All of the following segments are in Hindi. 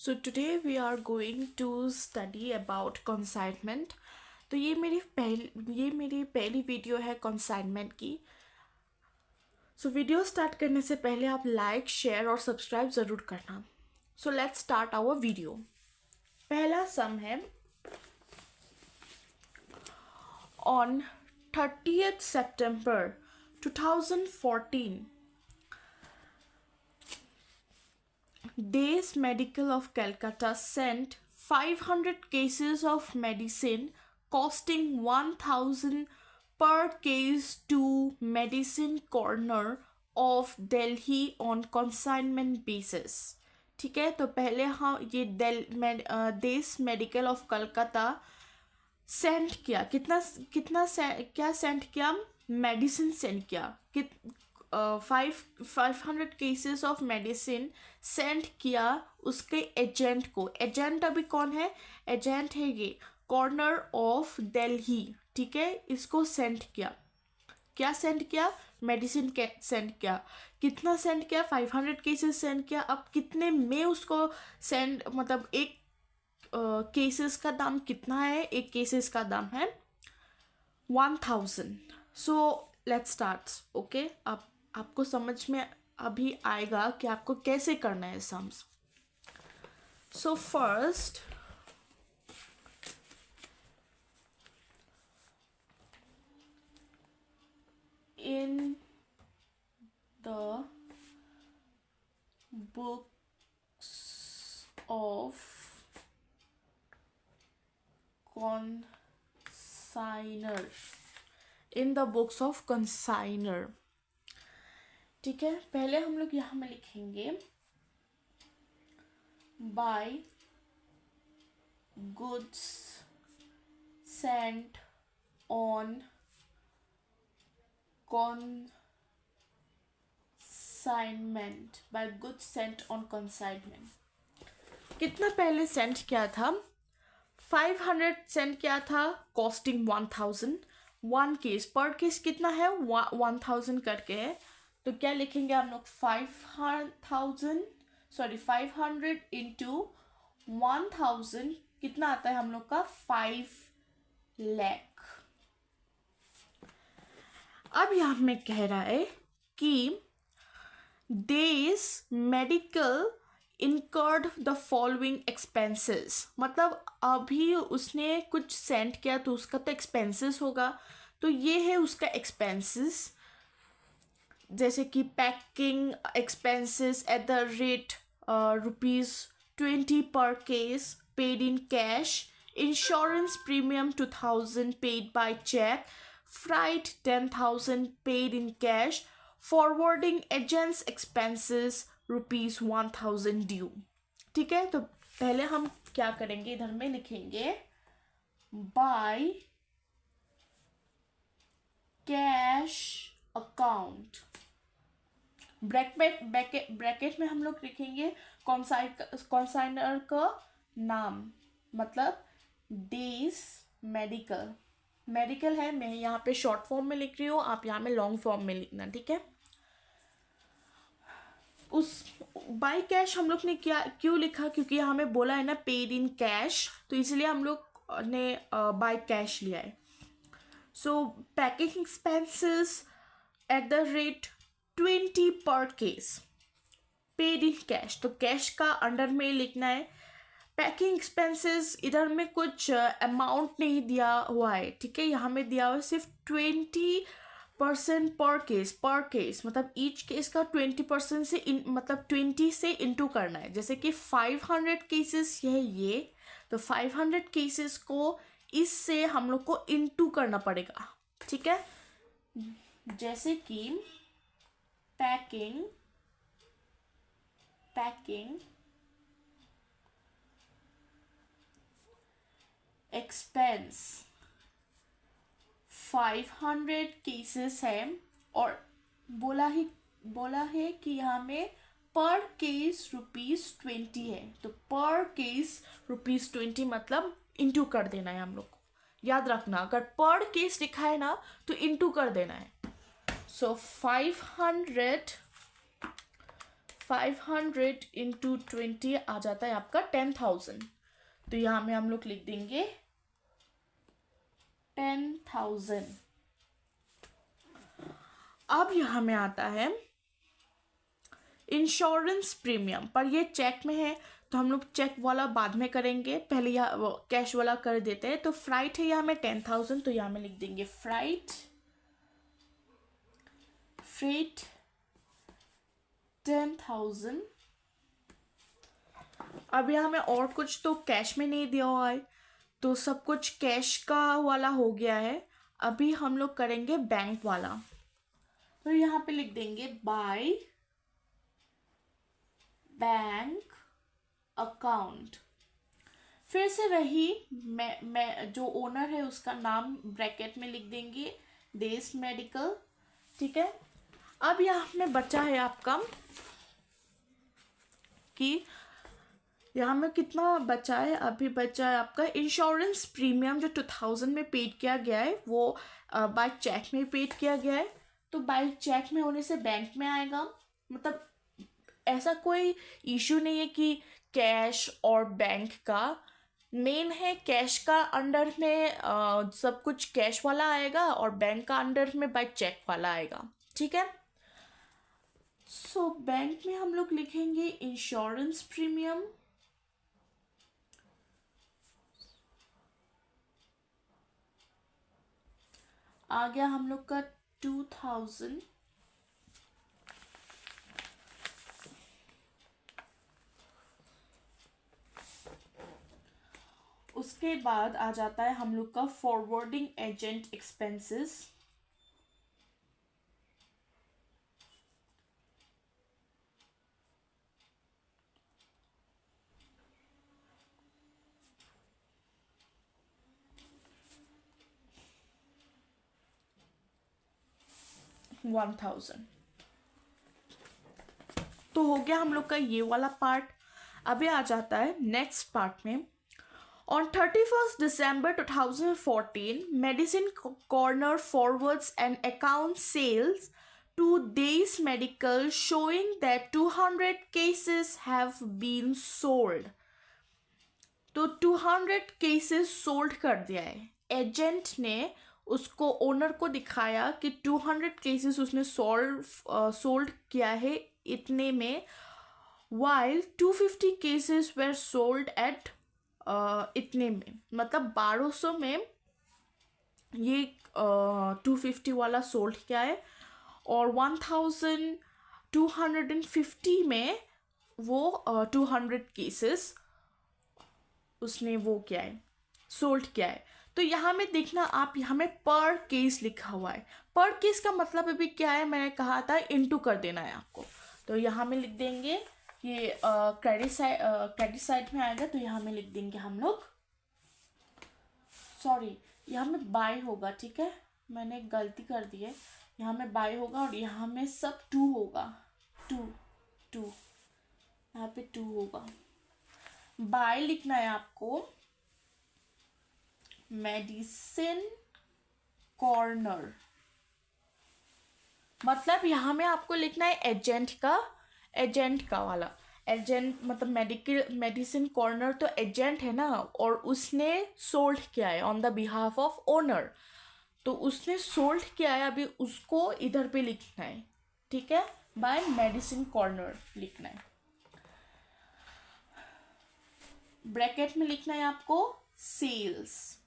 So today we are going to study about consignment. तो ये मेरी पहली वीडियो है consignment की. So वीडियो स्टार्ट करने से पहले आप लाइक शेयर और सब्सक्राइब ज़रूर करना. So let's start our video. पहला सम है on 30th September 2014. Days Medical of Calcutta sent 500 cases of medicine costing 1000 per case to Medicine Corner of Delhi on consignment basis. ठीक है, तो पहले हाँ ये देश मेडिकल ऑफ कलकत्ता सेंड किया. क्या सेंड किया? मेडिसिन सेंड किया. 500 केसेस ऑफ मेडिसिन सेंड किया उसके एजेंट को. एजेंट अभी कौन है? एजेंट है ये कॉर्नर ऑफ दिल्ली. ठीक है, इसको सेंड किया. क्या सेंड किया? मेडिसिन सेंड किया. कितना सेंड किया? 500 केसेस सेंड किया. अब कितने में उसको सेंड, मतलब एक केसेस का दाम कितना है? एक केसेस का दाम है 1000. So let's start. ओके, अब आपको समझ में अभी आएगा कि आपको कैसे करना है sums. So first in the books of consignor. In the books of consignor. ठीक है, पहले हम लोग यहाँ में लिखेंगे by goods sent on consignment. By goods sent on consignment. कितना पहले सेंड किया था? 500 सेंड किया था कॉस्टिंग 1000. वन केस पर केस कितना है? 1000 करके है. तो क्या लिखेंगे हम लोग? 500 इंटू 1000 कितना आता है हम लोग का? 5 लाख. अब यहाँ में कह रहा है कि देश medical incurred the following expenses. मतलब अभी उसने कुछ सेंड किया तो उसका तो एक्सपेंसेस होगा. तो ये है उसका एक्सपेंसेस, जैसे कि packing expenses at the rate ₹20 per case paid in cash. Insurance premium 2000 paid by cheque. Freight 10,000 paid in cash. Forwarding agents expenses ₹1000 due. ठीक है, तो पहले हम क्या करेंगे? इधर में लिखेंगे बाय कैश अकाउंट. ब्रैकेट में हम लोग लिखेंगे कॉन्साइनर का नाम, मतलब देश मेडिकल. मेडिकल है, मैं यहाँ पे शॉर्ट फॉर्म में लिख रही हूँ, आप यहाँ में लॉन्ग फॉर्म में लिखना. ठीक है, उस बाय कैश हम लोग ने क्या क्यों लिखा? क्योंकि यहाँ में बोला है ना पेड इन कैश, तो इसलिए हम लोग ने बाय कैश लिया है. सो packing expenses at the rate 20 per case paid in cash. तो कैश का अंडर में लिखना है. पैकिंग एक्सपेंसेस इधर में कुछ अमाउंट नहीं दिया हुआ है. ठीक है, यहाँ में दिया हुआ है सिर्फ 20% पर केस. मतलब ईच केस का 20% से मतलब 20 से इंटू करना है. जैसे कि 500 केसेस ये तो 500 केसेस को इससे हम लोग को इंटू करना पड़ेगा. ठीक है, जैसे कि पैकिंग एक्सपेंस 500 केसेस है और बोला है कि यहाँ में पर केस ₹20 है. तो पर केस ₹20 मतलब इंटू कर देना है हम लोग को. याद रखना, अगर पर केस लिखा है ना तो इंटू कर देना है. सो 500 500 इंटू 20 आ जाता है आपका 10,000। तो यहाँ में हम लोग लिख देंगे 10,000। अब यहाँ में आता है इंश्योरेंस प्रीमियम, पर ये चेक में है तो हम लोग चेक वाला बाद में करेंगे, पहले यहाँ कैश वाला कर देते हैं। तो फ्राइट है यहाँ में 10,000, तो यहाँ में लिख देंगे फ्राइट 10,000। अब यहाँ में और कुछ तो कैश में नहीं दिया हुआ है, तो सब कुछ कैश का वाला हो गया है। अभी हम लोग करेंगे बैंक वाला, तो यहाँ पे लिख देंगे बाय बैंक अकाउंट। फिर से वही मैं जो ओनर है उसका नाम ब्रैकेट में लिख देंगे देश मेडिकल, ठीक है। अब यहाँ में बचा है आपका कि यहाँ में कितना बचा है, अभी बचा है आपका इंश्योरेंस प्रीमियम जो 2000 में पेड किया गया है, वो बाय चेक में पेड किया गया है। तो बाय चेक में होने से बैंक में आएगा, मतलब ऐसा कोई इशू नहीं है कि कैश और बैंक का। मेन है कैश का अंडर में सब कुछ कैश वाला आएगा और बैंक का अंडर में बाय चेक वाला आएगा, ठीक है। सो बैंक में हम लोग लिखेंगे इंश्योरेंस प्रीमियम, आ गया हम लोग का 2000। उसके बाद आ जाता है हम लोग का फॉरवर्डिंग एजेंट एक्सपेंसेस, $1,000। तो हो गया हम लोग का ये वाला पार्ट। अभी आ जाता है नेक्स्ट पार्ट में। On 31st December 2014, Medicine Corner forwards an account sales to Days Medical showing that 200 cases have been sold. तो 200 cases sold कर दिया है। एजेंट ने उसको ओनर को दिखाया कि 200 cases उसने सोल्ड किया है इतने में, while 250 cases were sold at इतने में, मतलब 1200 में ये 250 वाला सोल्ड किया है और 1250 में वो 200 केसेस उसने वो किया है, सोल्ड किया है। तो यहाँ में देखना आप, यहाँ में पर केस लिखा हुआ है। पर केस का मतलब अभी क्या है, मैंने कहा था इनटू कर देना है आपको। तो यहाँ में लिख देंगे ये क्रेडिट साइड में आएगा, तो यहाँ में लिख देंगे हम लोग, सॉरी यहाँ में बाय होगा, ठीक है, मैंने गलती कर दी है। यहाँ में बाय होगा और यहाँ में सब 2 होगा, 2 यहाँ पे 2 होगा। बाय लिखना है आपको मेडिसिन कॉर्नर, मतलब यहाँ में आपको लिखना है एजेंट का वाला। एजेंट मतलब मेडिसिन कॉर्नर तो एजेंट है ना, और उसने सोल्ड किया है on the behalf of owner, तो उसने सोल्ड किया है, अभी उसको इधर पे लिखना है, ठीक है, बाय मेडिसिन कॉर्नर लिखना है। ब्रैकेट में लिखना है आपको सेल्स।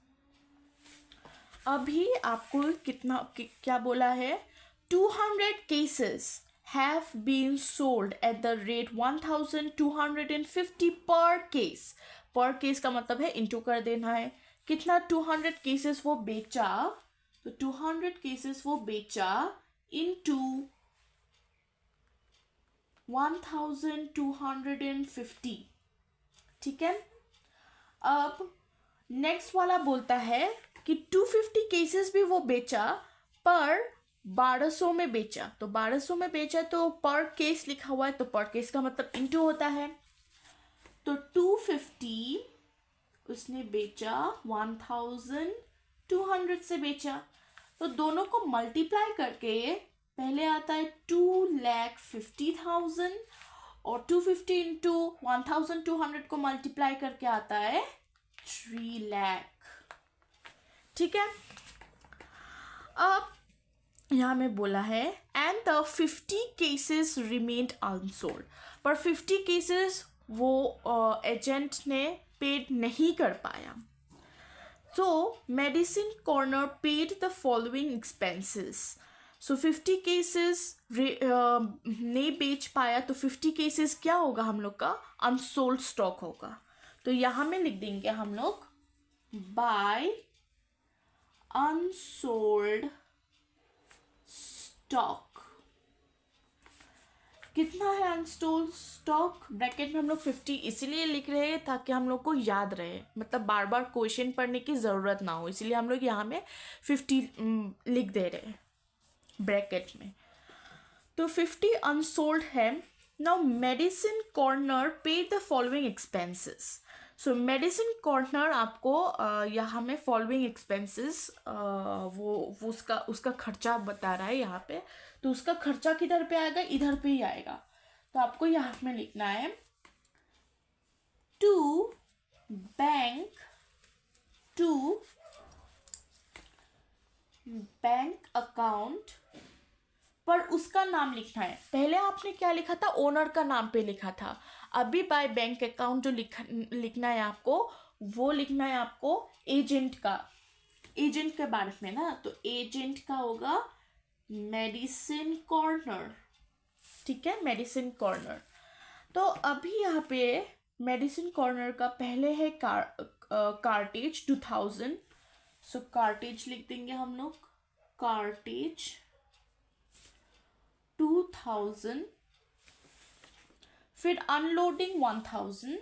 अभी आपको क्या बोला है, 200 cases have been sold at the rate 1250 per case। पर केस का मतलब है इंटू कर देना है, कितना 200 केसेस वो बेचा, तो 200 केसेस वो बेचा इंटू 1250, ठीक है। अब नेक्स्ट वाला बोलता है कि 250 केसेस भी वो बेचा पर 1200 में बेचा, तो 1200 में बेचा तो पर केस लिखा हुआ है, तो पर केस का मतलब इंटू होता है। तो 250 उसने बेचा 1200 से बेचा, तो दोनों को मल्टीप्लाई करके पहले आता है 2,50,000 और 250 इंटू 1200 को मल्टीप्लाई करके आता है 3 लाख। ठीक है, अब यहाँ में बोला है and the 50 cases remained unsold, पर 50 केसेस वो एजेंट ने पेड नहीं कर पाया। तो medicine corner paid the following expenses. So 50 cases नहीं बेच पाया, तो 50 केसेस क्या होगा हम लोग का, अनसोल्ड स्टॉक होगा। तो यहाँ में लिख देंगे हम लोग बाय अनसोल्ड स्टॉक। कितना है अनसोल्ड स्टॉक, ब्रैकेट में हम लोग 50 इसीलिए लिख रहे हैं ताकि हम लोग को याद रहे, मतलब बार बार क्वेश्चन पढ़ने की ज़रूरत ना हो, इसीलिए हम लोग यहाँ में 50 लिख दे रहे हैं ब्रैकेट में। तो 50 अनसोल्ड है। नाउ मेडिसिन कॉर्नर पे the following expenses. So medicine corner आपको यहाँ में फॉलोइंग एक्सपेंसेस वो उसका खर्चा बता रहा है यहाँ पे। तो उसका खर्चा किधर पे आएगा, इधर पे ही आएगा। तो आपको यहाँ में लिखना है टू बैंक अकाउंट, पर उसका नाम लिखना है। पहले आपने क्या लिखा था, ओनर का नाम पे लिखा था। अभी बाय बैंक अकाउंट जो लिखना है आपको, वो लिखना है आपको एजेंट के बारे में ना। तो एजेंट का होगा मेडिसिन कॉर्नर। ठीक है, मेडिसिन कॉर्नर। तो अभी यहाँ पे मेडिसिन कॉर्नर का पहले है कार्टेज 2000। सो कार्टेज लिख देंगे हम लोग, कार्टेज 2000। फिर unloading 1000,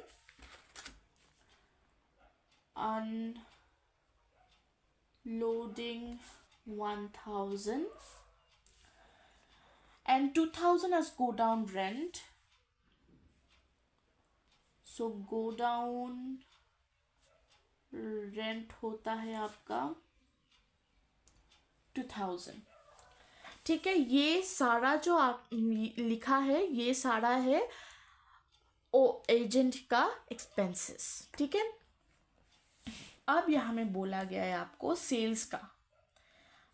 unloading 1000 and 2000 as go down rent. So go down rent होता है आपका 2000। ठीक है, ये सारा जो आप लिखा है ये सारा है ओ एजेंट का एक्सपेंसेस। ठीक है, अब यहाँ में बोला गया है आपको सेल्स का,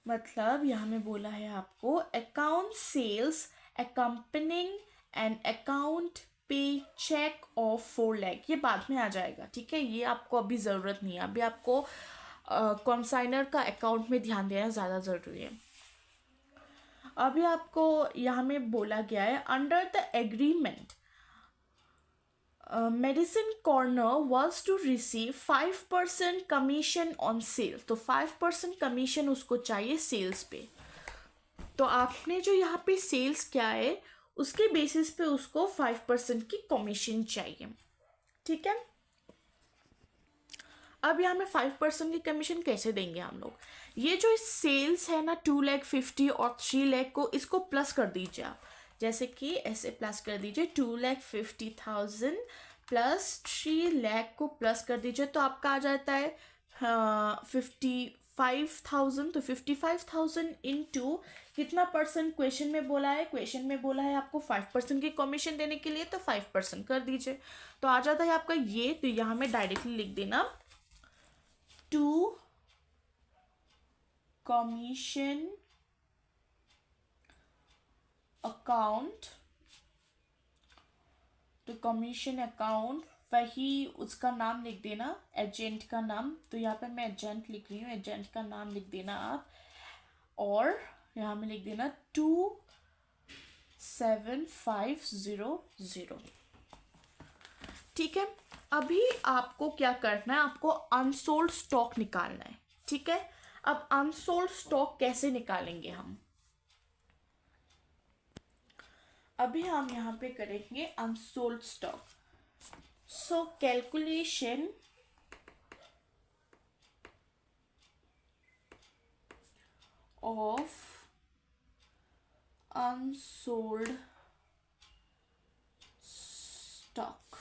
मतलब यहाँ में बोला है आपको account sales accompanying and account pay cheque of 4 lakh. ये बाद में आ जाएगा। ठीक है, ये आपको अभी ज़रूरत नहीं है, अभी आपको कंसाइनर का अकाउंट में ध्यान देना ज़्यादा ज़रूरी है। अभी आपको यहाँ में बोला गया है under the agreement medicine corner was to receive 5% commission on sale. तो 5% कमीशन उसको चाहिए सेल्स पे। तो आपने जो यहाँ पे सेल्स किया है उसके बेसिस पे उसको 5% की कमीशन चाहिए। ठीक है, अब यहाँ में 5% की कमीशन कैसे देंगे हम लोग, ये जो सेल्स है ना 2,50,000 और 3 लाख को इसको प्लस कर दीजिए आप, जैसे कि ऐसे प्लस कर दीजिए 2,50,000 प्लस 3 लाख को प्लस कर दीजिए, तो आपका आ जाता है 55,000। तो 55,000 इंटू कितना परसेंट क्वेश्चन में बोला है, क्वेश्चन में बोला है आपको 5% की कमीशन देने के लिए, तो 5% कर दीजिए, तो आ जाता है आपका ये। तो यहाँ में डायरेक्टली लिख देना टू कमीशन अकाउंट। तो कमीशन अकाउंट वही उसका नाम लिख देना, एजेंट का नाम। तो यहाँ पे मैं एजेंट लिख रही हूँ, एजेंट का नाम लिख देना आप, और यहाँ में लिख देना 27500। ठीक है, अभी आपको क्या करना है, आपको अनसोल्ड स्टॉक निकालना है। ठीक है, अब अनसोल्ड स्टॉक कैसे निकालेंगे हम, अभी हम यहाँ पे करेंगे unsold stock. So calculation of unsold stock.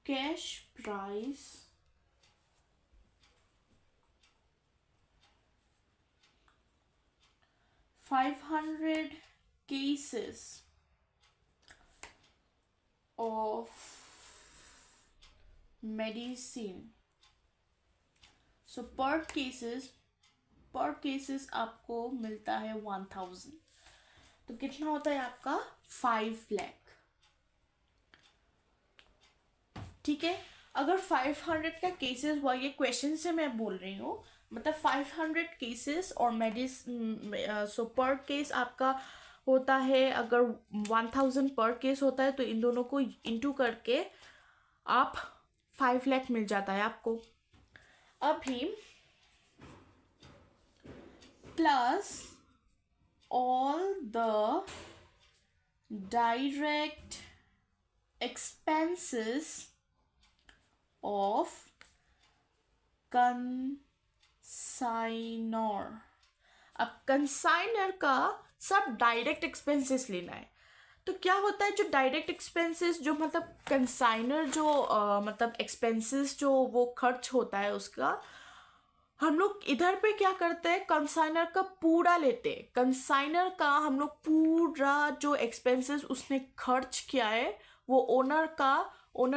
Cash price 500 cases of medicine. So per cases आपको मिलता है 1000, तो कितना होता है आपका 5 लाख। ठीक है, अगर 500 का केसेस हुआ, ये क्वेश्चन से मैं बोल रही हूँ, मतलब 500 केसेस और मेडिसिन, सो पर केस आपका होता है, अगर 1000 पर केस होता है तो इन दोनों को इंटू करके आप 5 लाख मिल जाता है आपको। अभी plus all the direct expenses of consignor. अब कंसाइनर का सब डायरेक्ट एक्सपेंसेस लेना है। तो क्या होता है, जो डायरेक्ट एक्सपेंसेस, जो मतलब कंसाइनर जो मतलब एक्सपेंसेस जो वो खर्च होता है उसका, हम लोग इधर पे क्या करते हैं, कंसाइनर का पूरा लेते हैं। कंसाइनर का हम लोग पूरा जो एक्सपेंसेस उसने खर्च किया है वो ओनर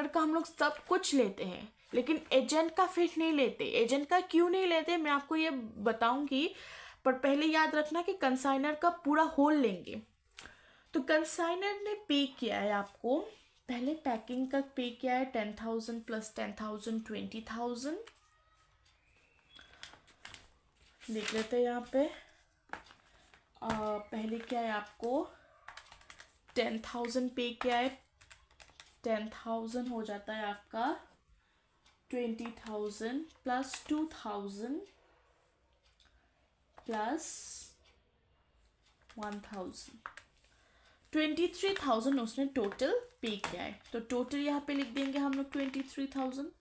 का हम लोग सब कुछ लेते हैं, लेकिन एजेंट का फिर नहीं लेते। एजेंट का क्यों नहीं लेते मैं आपको ये बताऊंगी, पर पहले याद रखना कि कंसाइनर का पूरा होल लेंगे। तो कंसाइनर ने पे किया है आपको, पहले पैकिंग का पे किया है 10,000 प्लस 10,000 20,000। देख लेते हैं यहाँ पे। पहले क्या है, आपको 10,000 पे किया है, 10,000 हो जाता है आपका 20,000 प्लस 2,000 प्लस 1,000, 23,000 उसने टोटल पे किया है। तो टोटल यहाँ पे लिख देंगे हम लोग 23,000।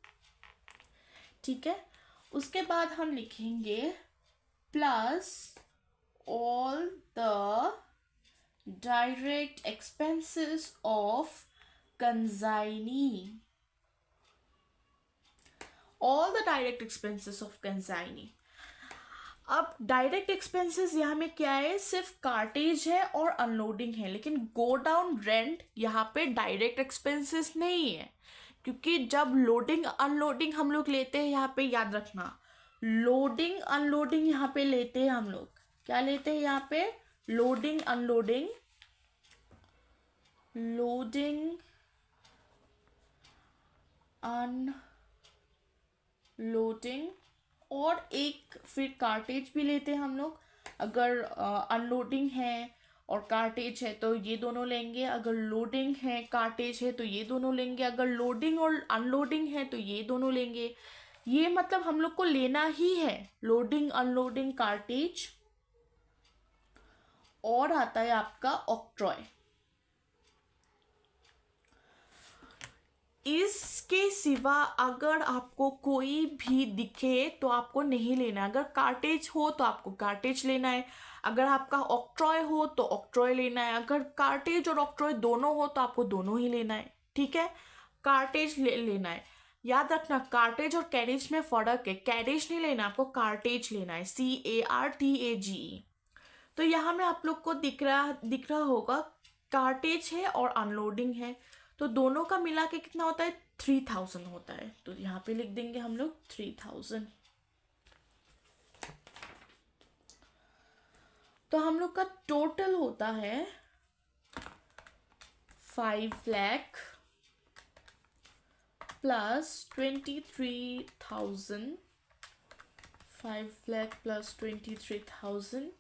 ठीक है, उसके बाद हम लिखेंगे plus all the direct expenses of consignee, all the direct expenses of consignee. अब डायरेक्ट एक्सपेंसेस यहाँ में क्या है, सिर्फ कार्टेज है और अनलोडिंग है, लेकिन गो डाउन रेंट यहाँ पे डायरेक्ट एक्सपेंसेस नहीं है, क्योंकि जब लोडिंग अनलोडिंग हम लोग लेते हैं, यहाँ पे याद रखना, लोडिंग अनलोडिंग यहाँ पे लेते हैं हम लोग, क्या लेते हैं यहाँ पे, लोडिंग अनलोडिंग, लोडिंग अनलोडिंग, और एक फिर कार्टेज भी लेते हैं हम लोग। अगर अनलोडिंग है और कार्टेज है तो ये दोनों लेंगे, अगर लोडिंग है कार्टेज है तो ये दोनों लेंगे, अगर लोडिंग और अनलोडिंग है तो ये दोनों लेंगे। ये मतलब हम लोग को लेना ही है, लोडिंग अनलोडिंग कार्टेज, और आता है आपका ऑक्ट्रॉय। इसके सिवा अगर आपको कोई भी दिखे तो आपको नहीं लेना। अगर कार्टेज हो तो आपको कार्टेज लेना है, अगर आपका ऑक्ट्रॉय हो तो ऑक्ट्रॉय लेना है, अगर कार्टेज और ऑक्ट्रॉय दोनों हो तो आपको दोनों ही लेना है। ठीक है, कार्टेज लेना है। याद रखना, कार्टेज और कैरेज में फर्क है, कैरेज नहीं लेना, आपको कार्टेज लेना है, CARTAGE। तो यहाँ में आप लोग को दिख रहा होगा, कार्टेज है और अनलोडिंग है, तो दोनों का मिला के कितना होता है, 3,000 होता है। तो यहाँ पे लिख देंगे हम लोग 3,000। तो हम लोग का टोटल होता है 5 lakh plus 23,000, 5 lakh plus 23,000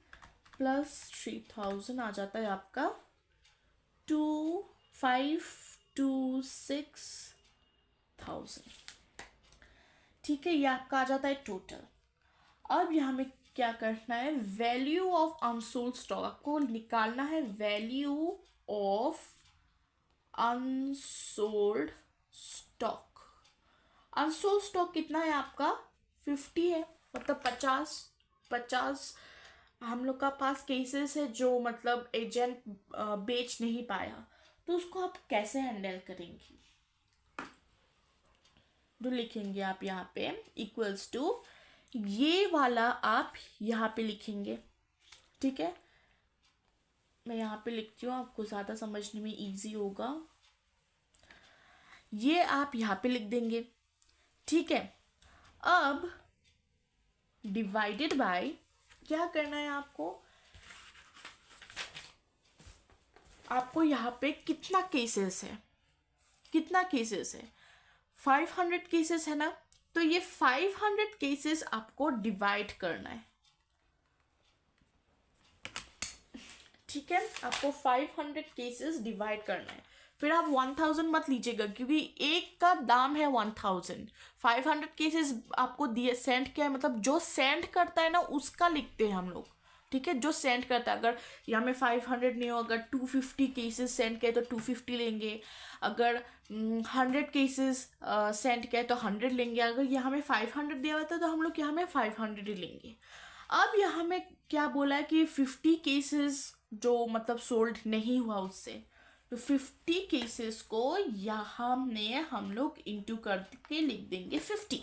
plus 3,000 आ जाता है आपका 2,526,000। ठीक है, ये आपका आ जाता है टोटल। अब यहाँ में क्या करना है, वैल्यू ऑफ अनसोल्ड स्टॉक आपको निकालना है, value of unsold stock. Unsold stock कितना है आपका, 50 है, मतलब 50 हम लोग का पास केसेस है जो मतलब एजेंट बेच नहीं पाया, तो उसको आप कैसे हैंडल करेंगे। तो लिखेंगे आप यहाँ पे इक्वल्स टू, ये वाला आप यहाँ पे लिखेंगे। ठीक है, मैं यहाँ पे लिखती हूँ, आपको ज़्यादा समझने में इजी होगा। ये आप यहाँ पे लिख देंगे, ठीक है। अब डिवाइडेड बाय क्या करना है आपको यहाँ पे कितना केसेस है, 500 केसेस है ना, तो ये 500 केसेस आपको डिवाइड करना है, ठीक है। आपको 500 केसेस डिवाइड करना है। फिर आप 1000 मत लीजिएगा, क्योंकि एक का दाम है 1000। 500 केसेस आपको दिए, सेंड किया है, मतलब जो सेंड करता है ना उसका लिखते हैं हम लोग, ठीक है। जो सेंड करता है, अगर यहाँ में 500 नहीं हो, अगर 250 केसेस सेंड किए तो 250 लेंगे, अगर 100 केसेस सेंड किए तो 100 लेंगे, अगर यहाँ में 500 दिया हुआ था तो हम लोग यहाँ में 500 ही लेंगे। अब यहाँ में क्या बोला है कि 50 केसेस जो मतलब सोल्ड नहीं हुआ उससे, तो 50 केसेस को यहाँ में हम लोग इंटू करके लिख देंगे 50,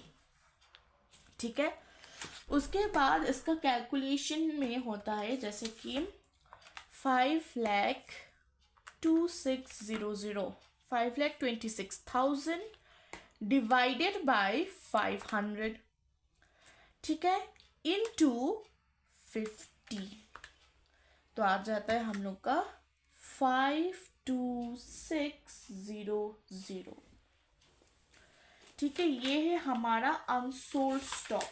ठीक है। उसके बाद इसका कैलकुलेशन में होता है जैसे कि 5,26,000 डिवाइडेड बाय 500, ठीक है, इनटू 50, तो आ जाता है हम लोग का 52600, ठीक है। ये है हमारा अनसोल्ड स्टॉक,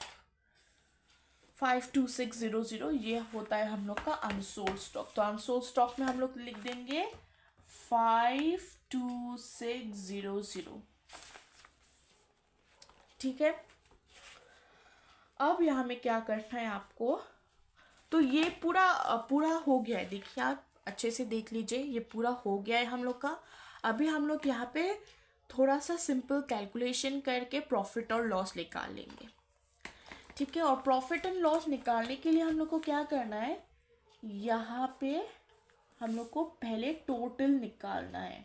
52600 ये होता है हम लोग का अनसोल्ड स्टॉक। तो अनसोल्ड स्टॉक में हम लोग लिख देंगे 52600, ठीक है। अब यहाँ में क्या करना है आपको, तो ये पूरा हो गया है, देखिए आप अच्छे से देख लीजिए, ये पूरा हो गया है हम लोग का। अभी हम लोग यहाँ पे थोड़ा सा सिंपल कैलकुलेशन करके प्रॉफिट और लॉस निकाल लेंगे, ठीक है। और प्रॉफिट एंड लॉस निकालने के लिए हम लोग को क्या करना है, यहाँ पे हम लोग को पहले टोटल निकालना है,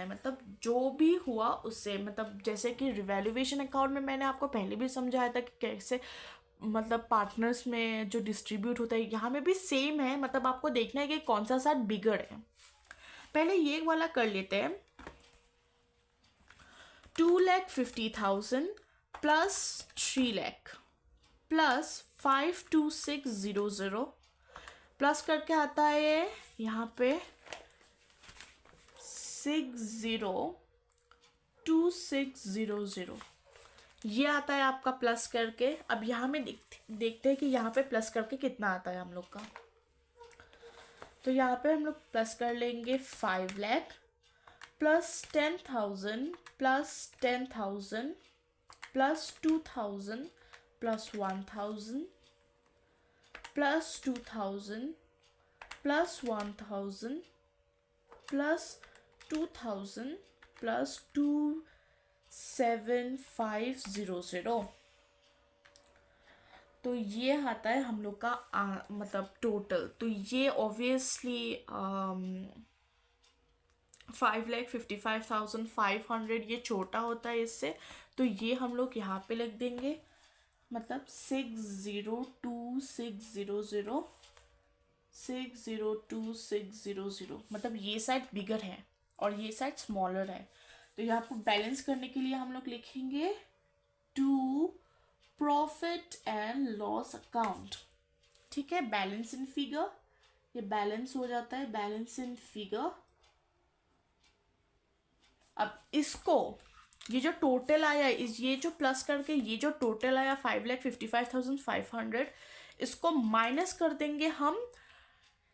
मतलब जो भी हुआ उससे, मतलब जैसे कि रिवैल्यूएशन अकाउंट में मैंने आपको पहले भी समझाया था कि कैसे मतलब पार्टनर्स में जो डिस्ट्रीब्यूट होता है, यहाँ में भी सेम है, मतलब आपको देखना है कि कौन सा साइड बिगड़ है। पहले ये वाला कर लेते हैं, 2,50,000 प्लस 3 लाख प्लस 52600 प्लस करके आता है यहाँ पे 602600, ये आता है आपका प्लस करके। अब यहाँ में देखते हैं कि यहाँ पे प्लस करके कितना आता है हम लोग का। तो यहाँ पे हम लोग प्लस कर लेंगे 5 lakh plus 10,000 plus 10,000 plus 2,000 plus 1,000 plus 2,000 plus 1,000 plus 2,000 plus 2,7,500, तो ये आता है हम लोग का मतलब टोटल। तो ये ऑब्वियसली 5,55,500 ये छोटा होता है इससे, तो ये हम लोग यहाँ पे लिख देंगे, मतलब 602,600, मतलब ये साइड बिगर है और ये साइड स्मॉलर है। तो यहाँ पर बैलेंस करने के लिए हम लोग लिखेंगे to profit and loss account, ठीक है। बैलेंस इन फिगर, ये बैलेंस हो जाता है, बैलेंस इन फिगर। अब इसको ये जो टोटल आया, ये जो प्लस करके ये जो टोटल आया 5,55,500, इसको माइनस कर देंगे हम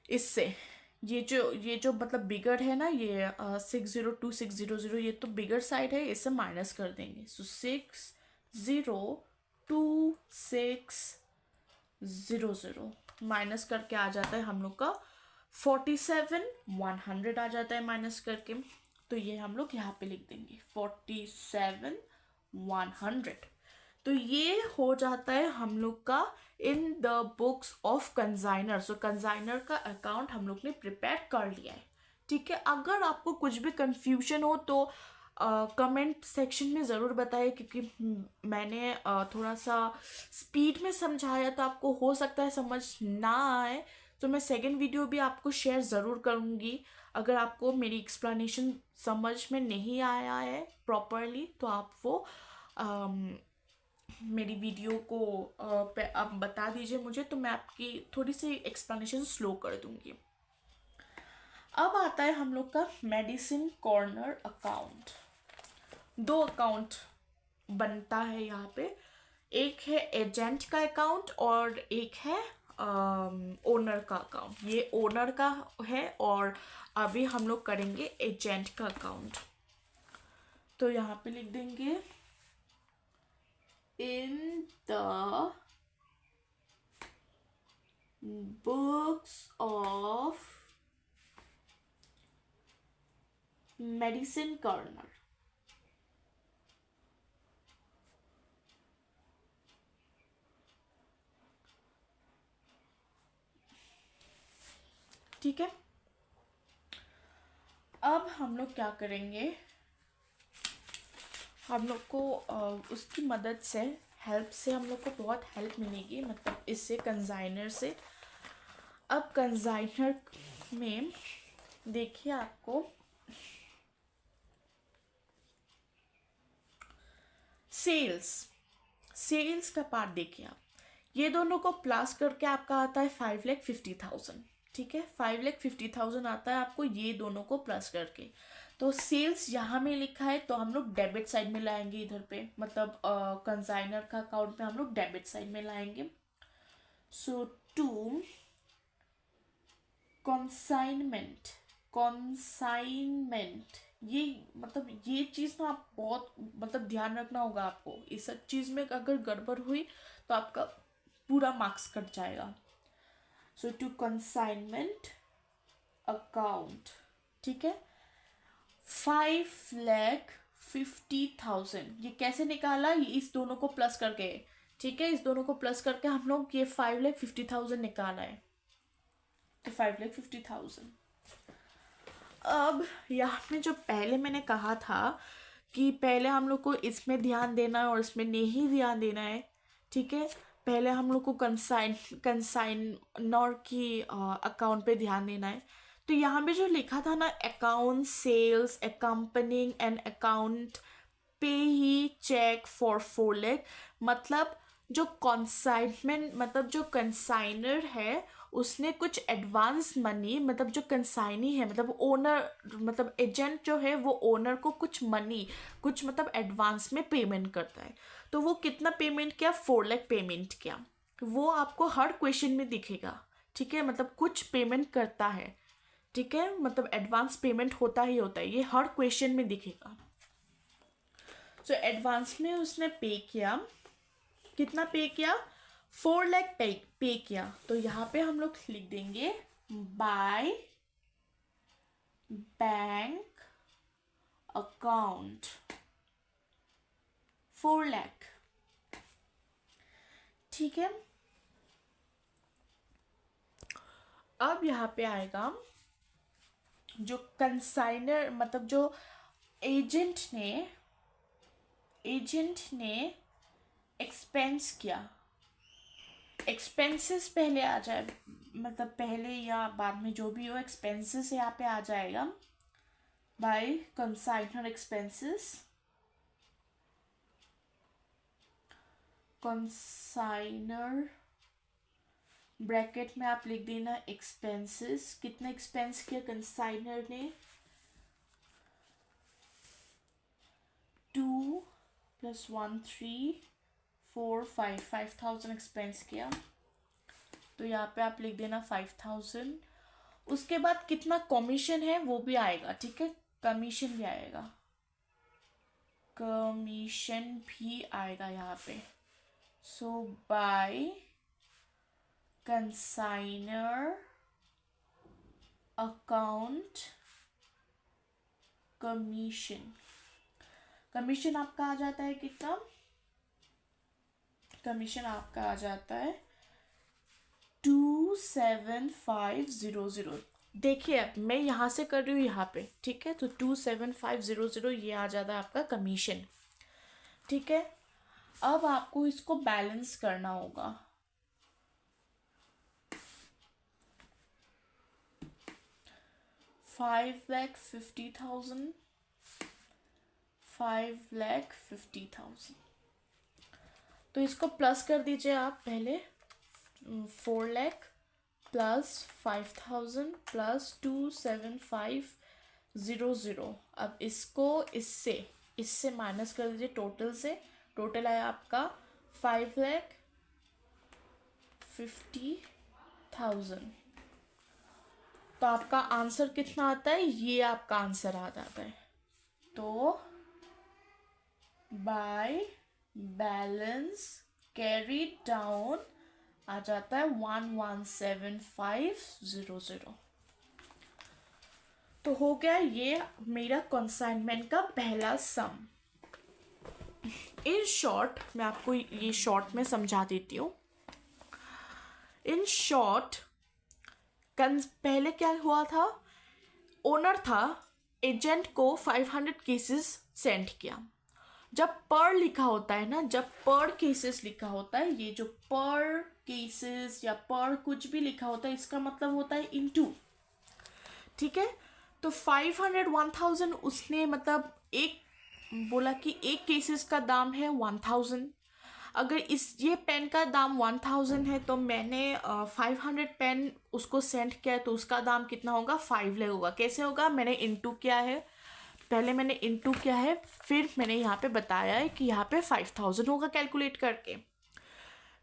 इससे, ये जो मतलब बिगर है ना, ये 602,600, ये तो बिगर साइड है, इससे माइनस कर देंगे। सो 602,600 माइनस करके आ जाता है हम लोग का 47,100 आ जाता है माइनस करके। तो ये हम लोग यहाँ पे लिख देंगे 47,100। तो ये हो जाता है हम लोग का in the books of consignor. So consignor का अकाउंट हम लोग ने प्रिपेयर कर लिया है, ठीक है। अगर आपको कुछ भी कंफ्यूजन हो तो कमेंट सेक्शन में ज़रूर बताइए, क्योंकि मैंने थोड़ा सा स्पीड में समझाया तो आपको हो सकता है समझ ना आए। तो मैं सेकंड वीडियो भी आपको शेयर ज़रूर करूँगी। अगर आपको मेरी एक्सप्लेनेशन समझ में नहीं आया है प्रॉपरली तो आप वो मेरी वीडियो को आप बता दीजिए मुझे, तो मैं आपकी थोड़ी सी एक्सप्लेनेशन स्लो कर दूँगी। अब आता है हम लोग का मेडिसिन कॉर्नर अकाउंट। 2 अकाउंट बनता है यहाँ पे, एक है एजेंट का अकाउंट और एक है ओनर का अकाउंट। ये ओनर का है और अभी हम लोग करेंगे एजेंट का अकाउंट। तो यहाँ पे लिख देंगे इन the books of medicine corner. ठीक है, अब हम लोग क्या करेंगे, हम लोग को उसकी मदद से, हेल्प से हम लोग को बहुत हेल्प मिलेगी, मतलब इससे कंसाइनर से। अब कंसाइनर में देखिए आपको सेल्स का पार्ट देखिए आप, ये दोनों को प्लस करके आपका आता है 5,50,000। ठीक है, 5,50,000 आता है आपको ये दोनों को प्लस करके। तो सेल्स यहाँ में लिखा है तो हम लोग डेबिट साइड में लाएंगे इधर पे, मतलब कंसाइनर का अकाउंट में हम लोग डेबिट साइड में लाएंगे। सो टू कंसाइनमेंट, ये मतलब ये चीज़ ना आप बहुत मतलब ध्यान रखना होगा आपको। इस सब चीज़ में अगर गड़बड़ हुई तो आपका पूरा मार्क्स कट जाएगा। सो टू कंसाइनमेंट अकाउंट, ठीक है, 5,50,000 ये कैसे निकाला, ये इस दोनों को प्लस करके। ठीक है, इस दोनों को प्लस करके हम लोग ये 5,50,000 निकाला है, तो 5,50,000। अब यहाँ में जो पहले मैंने कहा था कि पहले हम लोग को इसमें ध्यान देना है और इसमें नहीं ध्यान देना है। ठीक है, पहले हम लोग को कंसाइनर की अकाउंट पे ध्यान देना है। तो यहाँ पे जो लिखा था ना, account sales accompanying and account pay ही चेक फॉर 4 लाख, मतलब जो कंसाइनमेंट, मतलब जो कंसाइनर है उसने कुछ एडवांस मनी, मतलब जो कंसाइनी है मतलब ओनर, मतलब एजेंट जो है वो ओनर को कुछ मनी, कुछ मतलब एडवांस में पेमेंट करता है। तो वो कितना पेमेंट किया, 4 लाख पेमेंट किया। वो आपको हर क्वेश्चन में दिखेगा। ठीक है, मतलब कुछ पेमेंट करता है। ठीक है, मतलब एडवांस पेमेंट होता ही होता है, ये हर क्वेश्चन में दिखेगा। सो एडवांस में उसने पे किया, कितना पे किया, 4 लाख पे किया। तो यहाँ पे हम लोग लिख देंगे बाय बैंक अकाउंट 4 लाख। ठीक है, अब यहाँ पे आएगा जो कंसाइनर, मतलब जो एजेंट ने एक्सपेंस किया, एक्सपेंसेस पहले आ जाए, मतलब पहले या बाद में जो भी हो, एक्सपेंसेस यहाँ पे आ जाएगा by consignor expenses. Consignor bracket में आप लिख देना एक्सपेंसेस, कितना एक्सपेंस किया कंसाइनर ने, 2 + 1 3 4 5,000 एक्सपेंस किया। तो यहाँ पे आप लिख देना 5,000। उसके बाद कितना कमीशन है वो भी आएगा। ठीक है, कमीशन भी आएगा, कमीशन भी आएगा यहाँ पे। So by consignor account commission, commission आपका आ जाता है कितना, कमीशन आपका आ जाता है 2,7500, देखिए अब मैं यहाँ से कर रही हूँ यहाँ पे, ठीक है, तो 27500 ये आ जाता है आपका कमीशन, ठीक है। अब आपको इसको बैलेंस करना होगा। $5,50,000 तो इसको प्लस कर दीजिए आप पहले। 4 लाख प्लस 5,000 प्लस 27500। अब इसको इससे माइनस कर दीजिए टोटल से। टोटल आया आपका 5,50,000। तो आपका आंसर कितना आता है, ये आपका आंसर आ जाता है। तो बाय बैलेंस कैरी डाउन आ जाता है 117,500। तो हो गया ये मेरा कंसाइनमेंट का पहला सम। इन शॉर्ट मैं आपको ये शॉर्ट में समझा देती हूँ। इन शॉर्ट पहले क्या हुआ था, ओनर था, एजेंट को 500 केसेस सेंड किया। जब पर लिखा होता है ना, जब पर केसेस लिखा होता है, ये जो पर केसेस या पर कुछ भी लिखा होता है, इसका मतलब होता है इनटू, ठीक है। तो 500 1000 उसने मतलब एक बोला कि एक केसेस का दाम है 1000। अगर ये पेन का दाम 1000 है तो मैंने 500 पेन उसको सेंड किया है, तो उसका दाम कितना होगा, 5 लाख होगा। कैसे होगा, मैंने इनटू किया है, पहले मैंने इनटू किया है, फिर मैंने यहाँ पे बताया है कि यहाँ पे 5000 होगा कैलकुलेट करके।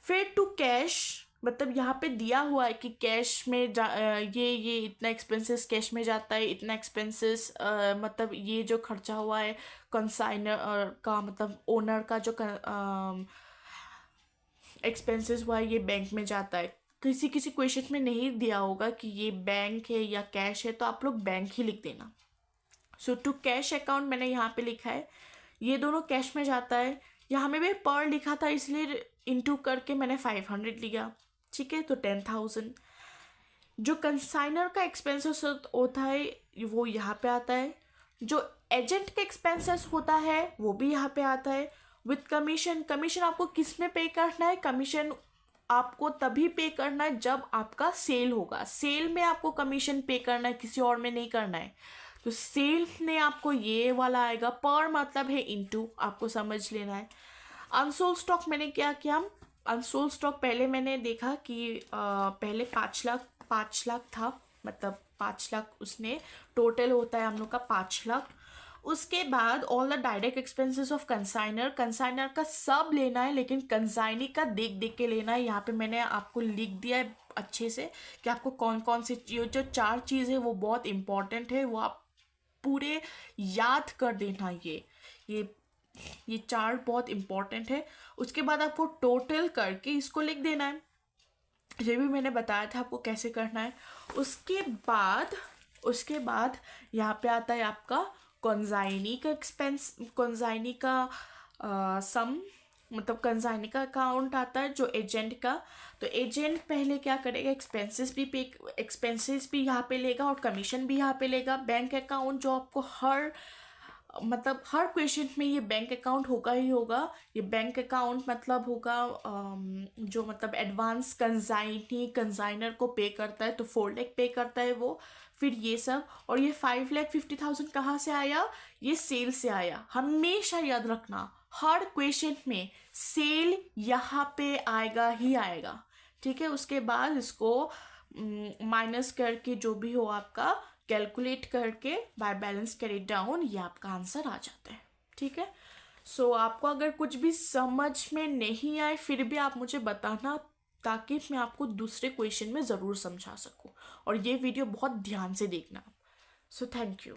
फिर टू कैश, मतलब यहाँ पे दिया हुआ है कि कैश में ये इतना एक्सपेंसेस कैश में जाता है, इतना एक्सपेंसेस मतलब ये जो खर्चा हुआ है कंसाइनर का, मतलब ओनर का जो एक्सपेंसेस हुआ है ये बैंक में जाता है। किसी किसी क्वेश्चन में नहीं दिया होगा कि ये बैंक है या कैश है, तो आप लोग बैंक ही लिख देना। सो टू कैश अकाउंट मैंने यहाँ पे लिखा है, ये दोनों कैश में जाता है। यहाँ में भी पर लिखा था इसलिए इनटू करके मैंने 500 लिया, ठीक है, तो 10,000। जो कंसाइनर का एक्सपेंसेस होता है वो यहाँ पे आता है। जो एजेंट का एक्सपेंसेस होता है वो भी यहाँ पे आता है विथ कमीशन। कमीशन आपको किस में पे करना है, कमीशन आपको तभी पे करना है जब आपका सेल होगा। सेल में आपको कमीशन पे करना है, किसी और में नहीं करना है। तो सेल में आपको ये वाला आएगा, पर मतलब है इनटू, आपको समझ लेना है। अनसोल्ड स्टॉक मैंने क्या किया, अनसोल्ड स्टॉक पहले मैंने देखा कि पहले 5 लाख था, मतलब 5 लाख उसने टोटल होता है हम लोग का 5 लाख। उसके बाद all the direct expenses of consignor का सब लेना है, लेकिन कंसाइनी का देख देख के लेना है। यहाँ पे मैंने आपको लिख दिया है अच्छे से कि आपको कौन कौन सी जो 4 चीज़ है वो बहुत इंपॉर्टेंट है, वो आप पूरे याद कर देना। ये 4 बहुत इंपॉर्टेंट है। उसके बाद आपको टोटल करके इसको लिख देना है, ये भी मैंने बताया था आपको कैसे करना है। उसके बाद यहाँ पे आता है आपका कंसाइनी का एक्सपेंस, कंसाइनी का सम, मतलब कंसाइनी का अकाउंट आता है जो एजेंट का। तो एजेंट पहले क्या करेगा, एक्सपेंसेस भी यहाँ पे लेगा और कमीशन भी यहाँ पे लेगा। बैंक अकाउंट जो आपको हर क्वेश्चन में ये बैंक अकाउंट होगा ही होगा। ये बैंक अकाउंट मतलब होगा जो मतलब एडवांस कंसाइनर को पे करता है, तो 4 लाख पे करता है वो। फिर ये सब, और ये 5,50,000 कहाँ से आया, ये सेल से आया। हमेशा याद रखना हर क्वेश्चन में सेल यहाँ पे आएगा ही आएगा, ठीक है। उसके बाद इसको माइनस करके जो भी हो आपका कैलकुलेट करके बाय बैलेंस कैरी डाउन, ये आपका आंसर आ जाता है, ठीक है। सो आपको अगर कुछ भी समझ में नहीं आए फिर भी आप मुझे बताना, ताकि मैं आपको दूसरे क्वेश्चन में ज़रूर समझा सकूं। और ये वीडियो बहुत ध्यान से देखना। So thank you.